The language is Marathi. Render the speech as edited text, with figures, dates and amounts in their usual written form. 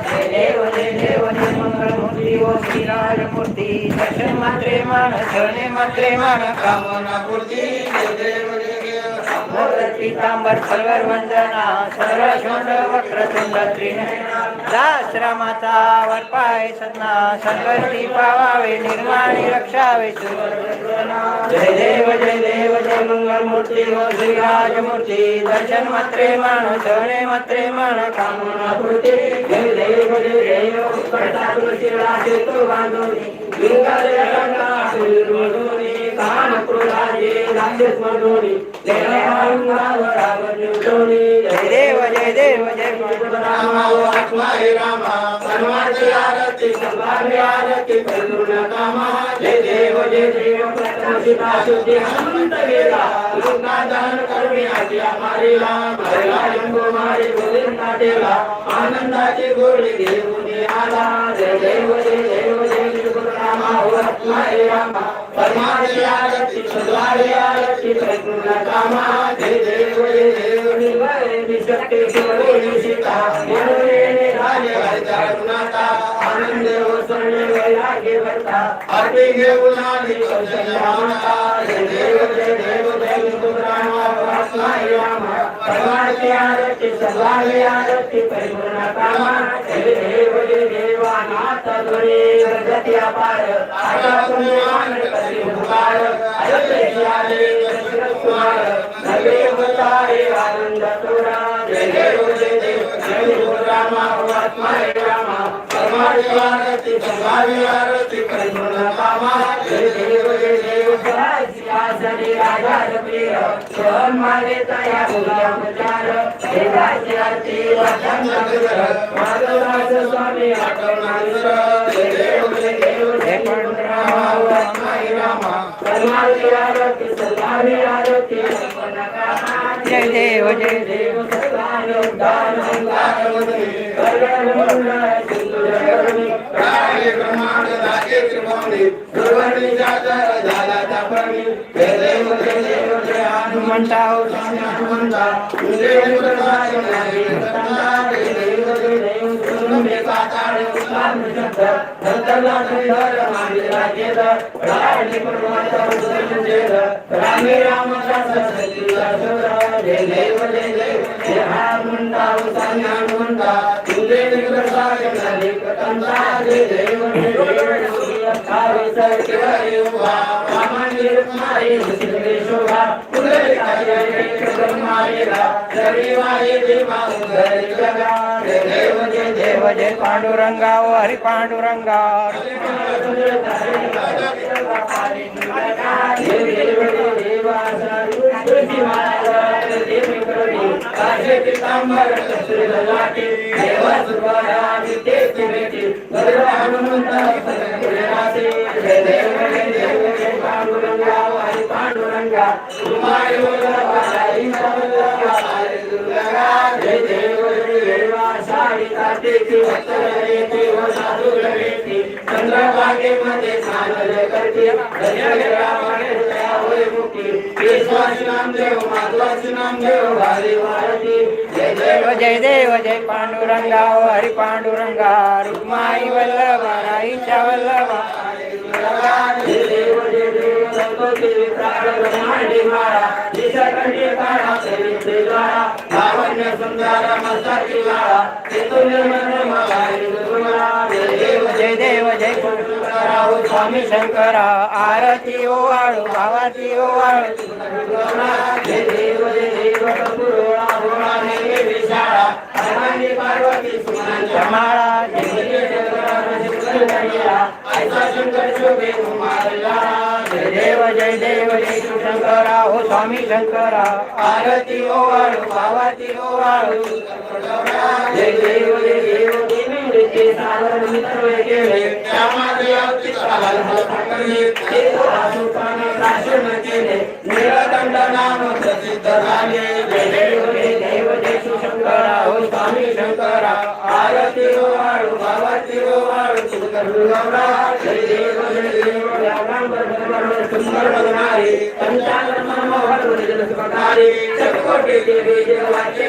जय देव जय मंगलमूर्ती ओ श्रीराजमूर्ती दर्शन मात्रे मान शरणे मात्रे मान कामना पूर्ती जय देव पीतांबर फलवर वंदना सर्व शोध वक्रतुंड त्रिनयना दाश्रमाचा वर पाय सदना संकष्टी पावावे निर्माणी रक्षावे जय देव जय मंगलमूर्ती ओ श्रीराजमूर्ती दर्शन मात्रे मान शरणे मात्रे मान कामना पूर्ती जय देव करता तुळशी राजे तो बांधोनी लिंगाले रंगा फुलमधोनी कान क्रोधाजे राक्षस मधोनी जय देव जय रामा आत्मा हे रामा सर्वांची आरती सर्वांची आरती करुणा कामा जय देव प्रथमशिता शुद्धी हनुमंत गेला लोका दान करणे आजी मारिला मारिला जंगो मारी गोविंद काटेला आनंदाची गोडी घेऊन आला जय देव रामा आत्मा हे रामा सर्वांची आरती सर्वांची आरती करुणा कामा जय देव निशक्ती शिवोनी सीता मनोरे राजे हरिता आनंद वसणे वैराग्य भरता आरती घेऊन आली कौशल्या माता जय देव रामा आत्मा हे रामा सर्वांची आरती सर्वांची आरती परिपूर्ण कामा जय देव अनाथ ध्वनी जगती अपार आता तुम्ही मान करी पुकार अयोध्येशी आले दशरथ कुमार नवे अवतारे आनंद तोरा जय देव रामा आत्मा हे रामा सर्वांची आरती सर्वांची आरती परिपूर्ण कामा जय देव सिंहासनी राजा प्रिय सहन मागेता या गुलामचार देवाची आरती वाचन माधवदास स्वामी आठवणानुसर जय देव रामा आत्मा हे रामा सर्वांची आरती सर्वांची आरती परिपूर्ण कामा जय देव सर्वांनी उद्धार मंगलवती ब्रह्मांड राजे त्रिभुवनी सर्वांनी जागर झाला तापणी जय देव जय हनुमंता हो स्वामी हनुमंता तुझे प्रसाद नाही प्रसाद जय देव सुरमे पाताळे उस्मान शब्द धरतला सुंदर मागे राजेद राणी पर्वत सुंदर रामे रामदास सतीला सोरा जय देव जय हनुमंता हो स्वामी हनुमंता तुझे प्रसाद नाही प्रतंता जय देव आवे सर केवळे उभा रामानी रुक्माई दुसरे शोभा पुढे काय ब्रह्माईला रविवारी देवा उदय जगा जय देव जय पांडुरंगा ओ हरी पांडुरंगा पीतांबर देवा सुरवारा नित्य बेटी हनुमंत जय देव पांडुरंगा हरी पांडुरंगा जय देव साडी कार्तिकी भक्तरेती व साधुरेती चंद्रभागेमध्ये स्नान करते होय मुक्ती विश्वासी नामदेव माधवासी नामदेव भारी भारती जय देव जय पांडुरंगा हरी पांडुरंगा रुक्माई वल्लभा राईच्या वल्लभा जय देव संतोषी ब्रह्मांडी माळा दिशाकंठी काळा सेविते द्वारा लावण्य सुंदर मस्तकी लाळा तेतु निर्मल मगारी गुरुरा जय देव जय राहू स्वामी शंकरा आरती ओवाळू भावाती ओवाळू जय देव कपुरोळा भोळा नेमे विशाळा हरमानी पार्वती सुमनांच्या माळा जय देव ऐसा शंकर शोभे कुमारला जय देव जय शंकरा हो स्वामी शंकरा आरती ओवाळू भावाती ओवाळू जय देव निवृत्ती सागर मित्र केले त्यामध्ये अवती काल हलकरणी ते आसुपाने प्राशन केले निळकंठ नाम प्रसिद्ध झाले जय देव जय शंकरा हो स्वामी शंकरा आरती ओवाळू भावाती ओवाळू जय देव सुंदर बघणारे पंचांग मनोहर सुखकारी चटकोटे देवी देवाचे